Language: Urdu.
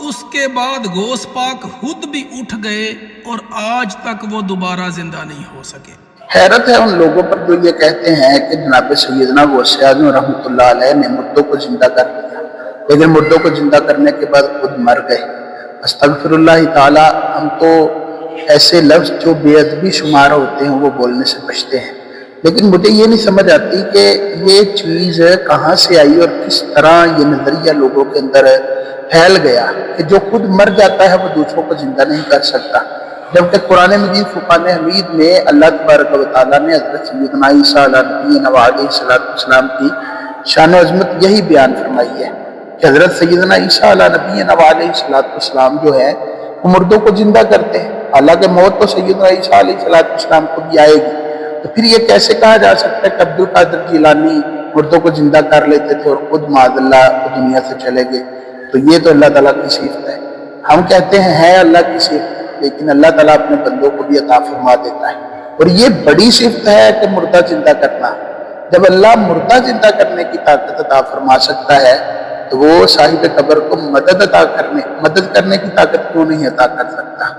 اس کے بعد غوث پاک خود بھی اٹھ گئے اور آج تک وہ دوبارہ زندہ نہیں ہو سکے۔ حیرت ہے ان لوگوں پر جو یہ کہتے ہیں کہ جناب سیدنا غوث اعظم رحمۃ اللہ علیہ نے مردوں کو زندہ کر دیا، لیکن مردوں کو زندہ کرنے کے بعد خود مر گئے۔ استغفر اللہ تعالی، ہم تو ایسے لفظ جو بے ادبی شمار ہوتے ہیں وہ بولنے سے بچتے ہیں، لیکن مجھے یہ نہیں سمجھ آتی کہ یہ چیز کہاں سے آئی اور کس طرح یہ نظریہ لوگوں کے اندر پھیل گیا کہ جو خود مر جاتا ہے وہ دوسروں کو زندہ نہیں کر سکتا، جبکہ قرآن مجید فرقان حمید میں اللہ تبارک و تعالیٰ نے حضرت سیدنا عیسیٰ علیہ السلام کی شان و عظمت یہی بیان فرمائی ہے کہ حضرت سیدنا عیسیٰ علیہ السلام جو ہے وہ مردوں کو زندہ کرتے ہیں، حالانکہ موت تو سیدنا عیسیٰ علیہ السلام کو بھی آئے گی، تو پھر یہ کیسے کہا جا سکتا ہے کہ عبد القادر جیلانی مردوں کو زندہ کر لیتے تھے اور خود معاذ اللہ دنیا سے چلے گئے؟ تو یہ تو اللہ تعالیٰ کی صفت ہے۔ ہم کہتے ہیں ہے اللہ کی صفت، لیکن اللہ تعالیٰ اپنے بندوں کو بھی عطا فرما دیتا ہے، اور یہ بڑی صفت ہے کہ مردہ زندہ کرنا۔ جب اللہ مردہ زندہ کرنے کی طاقت عطا فرما سکتا ہے تو وہ صاحب قبر کو مدد کرنے کی طاقت کیوں نہیں عطا کر سکتا؟